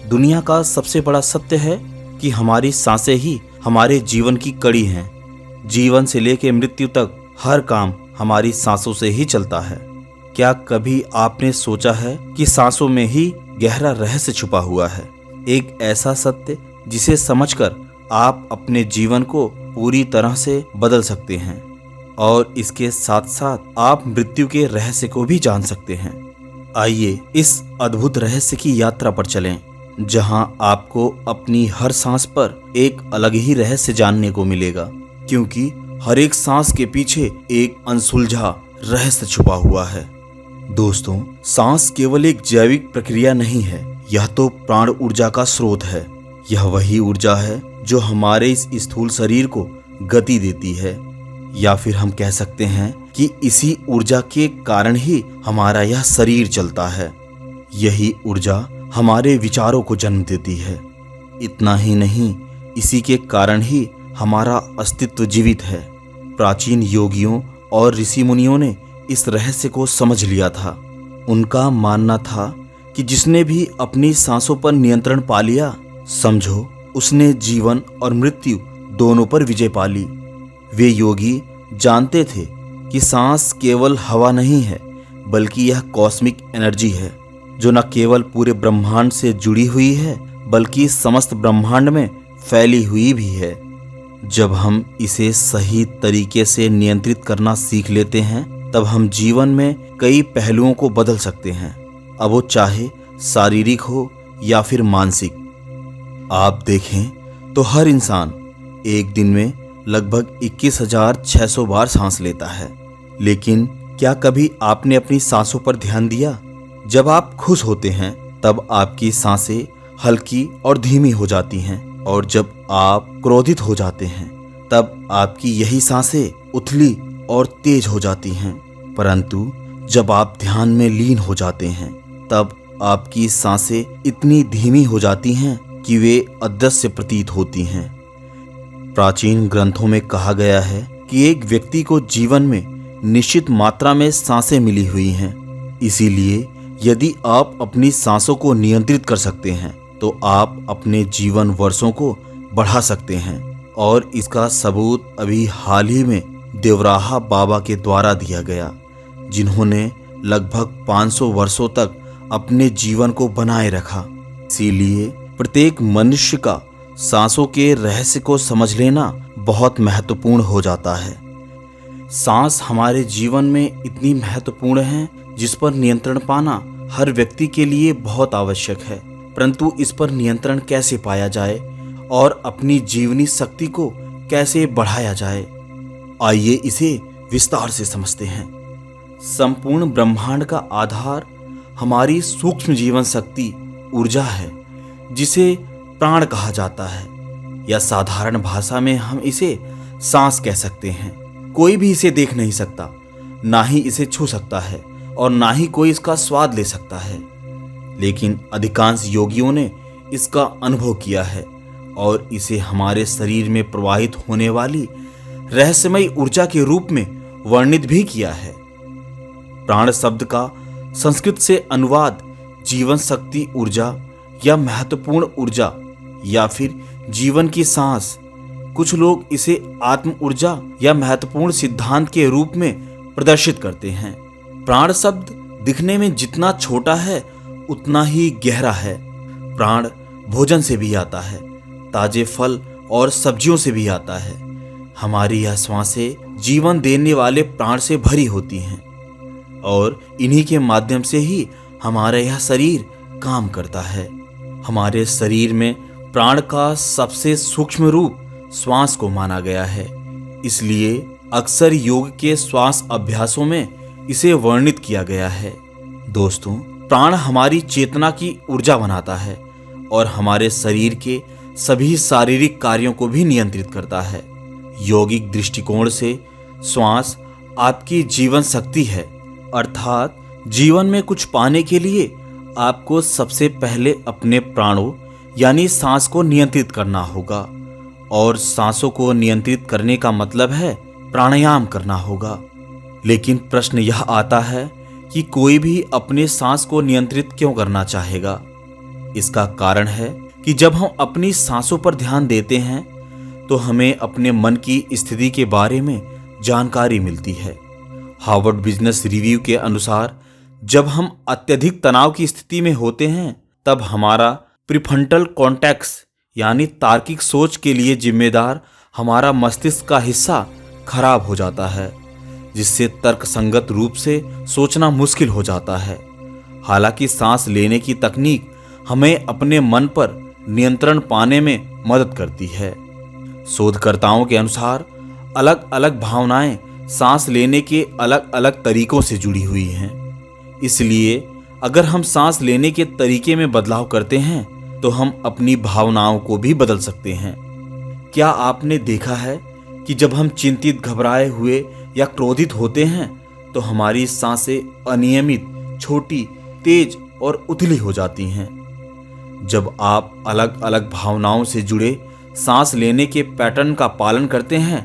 दुनिया का सबसे बड़ा सत्य है कि हमारी सांसें ही हमारे जीवन की कड़ी हैं। जीवन से लेकर मृत्यु तक हर काम हमारी सांसों से ही चलता है। क्या कभी आपने सोचा है कि सांसों में ही गहरा रहस्य छुपा हुआ है? एक ऐसा सत्य जिसे समझकर आप अपने जीवन को पूरी तरह से बदल सकते हैं और इसके साथ साथ आप मृत्यु के रहस्य को भी जान सकते हैं। आइए इस अद्भुत रहस्य की यात्रा पर चलें, जहां आपको अपनी हर सांस पर एक अलग ही रहस्य जानने को मिलेगा, क्योंकि हर एक सांस के पीछे एक अनसुलझा रहस्य छुपा हुआ है। दोस्तों, सांस केवल एक जैविक प्रक्रिया नहीं है, यह तो प्राण ऊर्जा का स्रोत है। यह वही ऊर्जा है जो हमारे इस स्थूल शरीर को गति देती है, या फिर हम कह सकते हैं कि इसी ऊर्जा के कारण ही हमारा यह शरीर चलता है। यही ऊर्जा हमारे विचारों को जन्म देती है। इतना ही नहीं, इसी के कारण ही हमारा अस्तित्व जीवित है। प्राचीन योगियों और ऋषि मुनियों ने इस रहस्य को समझ लिया था। उनका मानना था कि जिसने भी अपनी सांसों पर नियंत्रण पा लिया, समझो उसने जीवन और मृत्यु दोनों पर विजय पा ली। वे योगी जानते थे कि सांस केवल हवा नहीं है, बल्कि यह कॉस्मिक एनर्जी है जो न केवल पूरे ब्रह्मांड से जुड़ी हुई है, बल्कि समस्त ब्रह्मांड में फैली हुई भी है। जब हम इसे सही तरीके से नियंत्रित करना सीख लेते हैं, तब हम जीवन में कई पहलुओं को बदल सकते हैं, अब वो चाहे शारीरिक हो या फिर मानसिक। आप देखें तो हर इंसान एक दिन में लगभग 21,600 बार सांस लेता है, लेकिन क्या कभी आपने अपनी सांसों पर ध्यान दिया? जब आप खुश होते हैं तब आपकी सांसें हल्की और धीमी हो जाती हैं, और जब आप क्रोधित हो जाते हैं तब आपकी यही सांसें उथली और तेज हो जाती हैं। परंतु जब आप ध्यान में लीन हो जाते हैं तब आपकी सांसें इतनी धीमी हो जाती हैं कि वे अदृश्य प्रतीत होती हैं। प्राचीन ग्रंथों में कहा गया है कि एक व्यक्ति को जीवन में निश्चित मात्रा में सांसें मिली हुई हैं। इसीलिए यदि आप अपनी सांसों को नियंत्रित कर सकते हैं तो आप अपने जीवन वर्षों को बढ़ा सकते हैं, और इसका सबूत अभी हाल ही में देवराहा बाबा के द्वारा दिया गया, जिन्होंने लगभग 500 वर्षों तक अपने जीवन को बनाए रखा। इसीलिए प्रत्येक मनुष्य का सांसों के रहस्य को समझ लेना बहुत महत्वपूर्ण हो जाता है। सांस हमारे जीवन में इतनी महत्वपूर्ण है जिस पर नियंत्रण पाना हर व्यक्ति के लिए बहुत आवश्यक है। परंतु इस पर नियंत्रण कैसे पाया जाए और अपनी जीवनी शक्ति को कैसे बढ़ाया जाए, आइए इसे विस्तार से समझते हैं। संपूर्ण ब्रह्मांड का आधार हमारी सूक्ष्म जीवन शक्ति ऊर्जा है, जिसे प्राण कहा जाता है, या साधारण भाषा में हम इसे सांस कह सकते हैं। कोई भी इसे देख नहीं सकता, ना ही इसे छू सकता है, और ना ही कोई इसका स्वाद ले सकता है, लेकिन अधिकांश योगियों ने इसका अनुभव किया है और इसे हमारे शरीर में प्रवाहित होने वाली रहस्यमयी ऊर्जा के रूप में वर्णित भी किया है। प्राण शब्द का संस्कृत से अनुवाद जीवन शक्ति ऊर्जा या महत्वपूर्ण ऊर्जा या फिर जीवन की सांस, कुछ लोग इसे आत्म ऊर्जा या महत्वपूर्ण सिद्धांत के रूप में प्रदर्शित करते हैं। प्राण शब्द दिखने में जितना छोटा है उतना ही गहरा है। प्राण भोजन से भी आता है, ताजे फल और सब्जियों से भी आता है। हमारी यह श्वासें जीवन देने वाले प्राण से भरी होती हैं, और इन्हीं के माध्यम से ही हमारा यह शरीर काम करता है। हमारे शरीर में प्राण का सबसे सूक्ष्म रूप श्वास को माना गया है, इसलिए अक्सर योग के श्वास अभ्यासों में इसे वर्णित किया गया है। दोस्तों, प्राण हमारी चेतना की ऊर्जा बनाता है और हमारे शरीर के सभी शारीरिक कार्यों को भी नियंत्रित करता है। यौगिक दृष्टिकोण से श्वास आपकी जीवन शक्ति है, अर्थात जीवन में कुछ पाने के लिए आपको सबसे पहले अपने प्राणों यानी सांस को नियंत्रित करना होगा, और सांसों को नियंत्रित करने का मतलब है प्राणायाम करना होगा। लेकिन प्रश्न यह आता है कि कोई भी अपने सांस को नियंत्रित क्यों करना चाहेगा? इसका कारण है कि जब हम अपनी सांसों पर ध्यान देते हैं तो हमें अपने मन की स्थिति के बारे में जानकारी मिलती है। हार्वर्ड बिजनेस रिव्यू के अनुसार जब हम अत्यधिक तनाव की स्थिति में होते हैं तब हमारा प्रीफ्रंटल कॉर्टेक्स यानी तार्किक सोच के लिए जिम्मेदार हमारा मस्तिष्क का हिस्सा खराब हो जाता है, जिससे तर्कसंगत रूप से सोचना मुश्किल हो जाता है। हालांकि सांस लेने की तकनीक हमें अपने मन पर नियंत्रण पाने में मदद करती है। शोधकर्ताओं के अनुसार अलग अलग भावनाएं सांस लेने के अलग अलग तरीकों से जुड़ी हुई हैं। इसलिए अगर हम सांस लेने के तरीके में बदलाव करते हैं तो हम अपनी भावनाओं को भी बदल सकते हैं। क्या आपने देखा है कि जब हम चिंतित, घबराए हुए या क्रोधित होते हैं तो हमारी सांसें अनियमित, छोटी, तेज और उथली हो जाती हैं। जब आप अलग अलग भावनाओं से जुड़े सांस लेने के पैटर्न का पालन करते हैं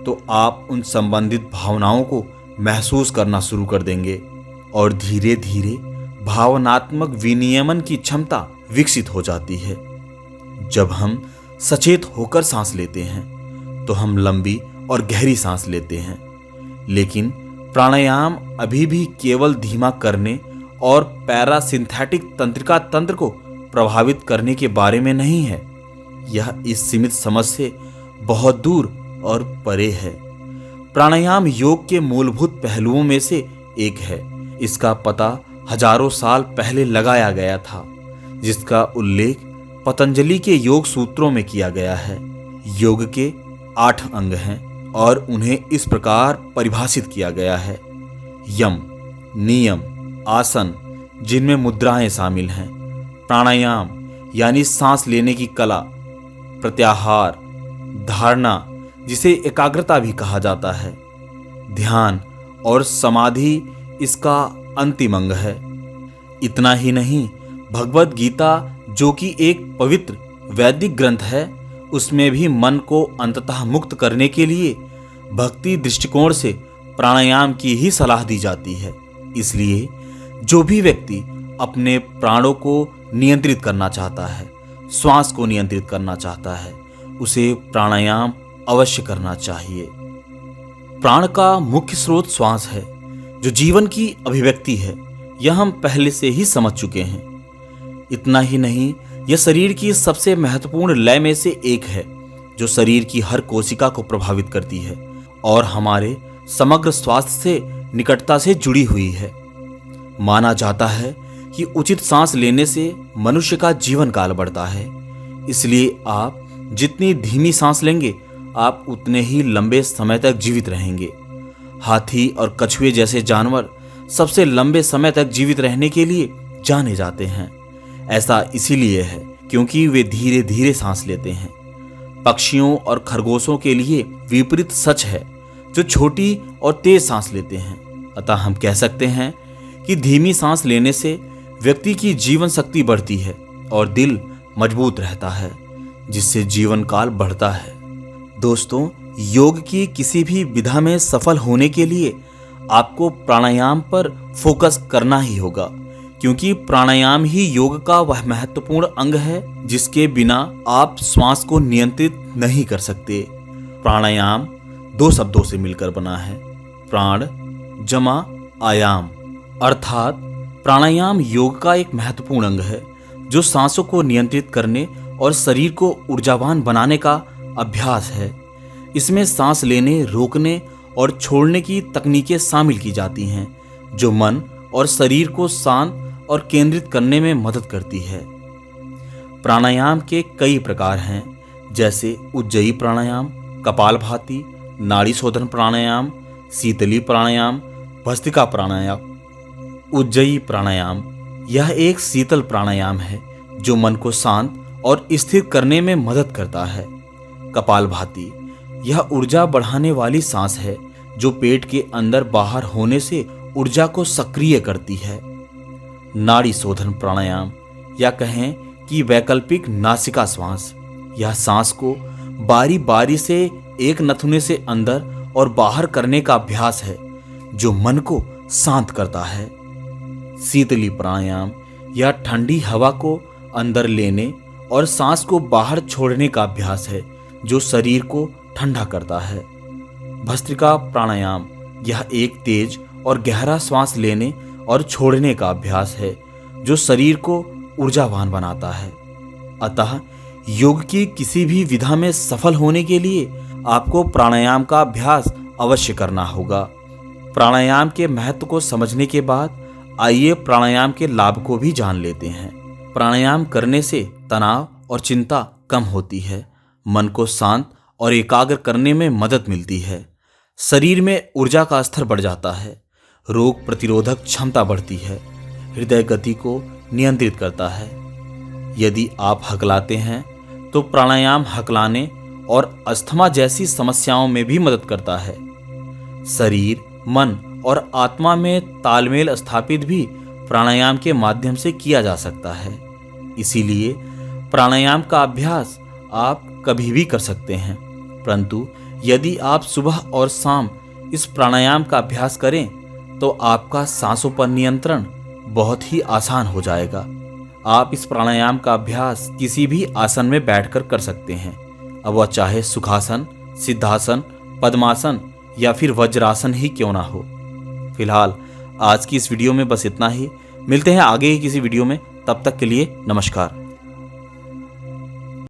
तो आप उन संबंधित भावनाओं को महसूस करना शुरू कर देंगे और धीरे धीरे भावनात्मक विनियमन की क्षमता विकसित हो जाती है। जब हम सचेत होकर सांस लेते हैं तो हम लंबी और गहरी सांस लेते हैं, लेकिन प्राणायाम अभी भी केवल धीमा करने और पैरासिम्पैथिक तंत्रिका तंत्र को प्रभावित करने के बारे में नहीं है। यह इस सीमित समझ से बहुत दूर और परे है। प्राणायाम योग के मूलभूत पहलुओं में से एक है। इसका पता हजारों साल पहले लगाया गया था, जिसका उल्लेख पतंजलि के योग सूत्रों में किया गया है। योग के 8 अंग हैं और उन्हें इस प्रकार परिभाषित किया गया है: यम, नियम, आसन जिनमें मुद्राएं शामिल हैं, प्राणायाम यानी सांस लेने की कला, प्रत्याहार, धारणा जिसे एकाग्रता भी कहा जाता है, ध्यान और समाधि इसका अंतिम अंग है। इतना ही नहीं, भगवद गीता जो कि एक पवित्र वैदिक ग्रंथ है, उसमें भी मन को अंततः मुक्त करने के लिए भक्ति दृष्टिकोण से प्राणायाम की ही सलाह दी जाती है। इसलिए जो भी व्यक्ति अपने प्राणों को नियंत्रित करना चाहता है, श्वास को नियंत्रित करना चाहता है, उसे प्राणायाम अवश्य करना चाहिए। प्राण का मुख्य स्रोत श्वास है, जो जीवन की अभिव्यक्ति है। यह हम पहले से ही समझ चुके हैं। इतना ही नहीं, यह शरीर की सबसे महत्वपूर्ण लय में से एक है, जो शरीर की हर कोशिका को प्रभावित करती है और हमारे समग्र स्वास्थ्य से निकटता से जुड़ी हुई है। माना जाता है कि उचित सांस लेने से मनुष्य का जीवन काल बढ़ता है। इसलिए आप जितनी धीमी सांस लेंगे, आप उतने ही लंबे समय तक जीवित रहेंगे। हाथी और कछुए जैसे जानवर सबसे लंबे समय तक जीवित रहने के लिए जाने जाते हैं। ऐसा इसीलिए है क्योंकि वे धीरे धीरे सांस लेते हैं। पक्षियों और खरगोशों के लिए विपरीत सच है, जो छोटी और तेज सांस लेते हैं। अतः हम कह सकते हैं कि धीमी सांस लेने से व्यक्ति की जीवन शक्ति बढ़ती है और दिल मजबूत रहता है, जिससे जीवन काल बढ़ता है। दोस्तों, योग की किसी भी विधा में सफल होने के लिए आपको प्राणायाम पर फोकस करना ही होगा, क्योंकि प्राणायाम ही योग का वह महत्वपूर्ण अंग है जिसके बिना आप श्वास को नियंत्रित नहीं कर सकते। प्राणायाम 2 शब्दों से मिलकर बना है, प्राण जमा आयाम, अर्थात प्राणायाम योग का एक महत्वपूर्ण अंग है जो सांसों को नियंत्रित करने और शरीर को ऊर्जावान बनाने का अभ्यास है। इसमें सांस लेने, रोकने और छोड़ने की तकनीकें शामिल की जाती हैं, जो मन और शरीर को शांत और केंद्रित करने में मदद करती है। प्राणायाम के कई प्रकार हैं, जैसे उज्जयी प्राणायाम, कपालभाति, नाड़ी शोधन प्राणायाम, शीतली प्राणायाम, भस्त्रिका प्राणायाम। उज्जयी प्राणायाम यह एक शीतल प्राणायाम है जो मन को शांत और स्थिर करने में मदद करता है। कपालभाति यह ऊर्जा बढ़ाने वाली सांस है जो पेट के अंदर बाहर होने से ऊर्जा को सक्रिय करती है। नाड़ी शोधन प्राणायाम या कहें कि वैकल्पिक नासिका श्वास, यह सांस को बारी बारी से एक नथुने से अंदर और बाहर करने का अभ्यास है जो मन को शांत करता है। शीतली प्राणायाम या ठंडी हवा को अंदर लेने और सांस को बाहर छोड़ने का अभ्यास है जो शरीर को ठंडा करता है। भस्त्रिका प्राणायाम यह एक तेज और गहरा श्वास लेने और छोड़ने का अभ्यास है जो शरीर को ऊर्जावान बनाता है। अतः योग की किसी भी विधा में सफल होने के लिए आपको प्राणायाम का अभ्यास अवश्य करना होगा। प्राणायाम के महत्व को समझने के बाद आइए प्राणायाम के लाभ को भी जान लेते हैं। प्राणायाम करने से तनाव और चिंता कम होती है, मन को शांत और एकाग्र करने में मदद मिलती है, शरीर में ऊर्जा का स्तर बढ़ जाता है, रोग प्रतिरोधक क्षमता बढ़ती है, हृदय गति को नियंत्रित करता है। यदि आप हकलाते हैं तो प्राणायाम हकलाने और अस्थमा जैसी समस्याओं में भी मदद करता है। शरीर, मन और आत्मा में तालमेल स्थापित भी प्राणायाम के माध्यम से किया जा सकता है। इसीलिए प्राणायाम का अभ्यास आप कभी भी कर सकते हैं, परंतु यदि आप सुबह और शाम इस प्राणायाम का अभ्यास करें तो आपका सांसों पर नियंत्रण बहुत ही आसान हो जाएगा। आप इस प्राणायाम का अभ्यास किसी भी आसन में बैठकर कर सकते हैं, अब वह चाहे सुखासन, सिद्धासन, पद्मासन या फिर वज्रासन ही क्यों ना हो। फिलहाल आज की इस वीडियो में बस इतना ही। मिलते हैं आगे की किसी वीडियो में, तब तक के लिए नमस्कार।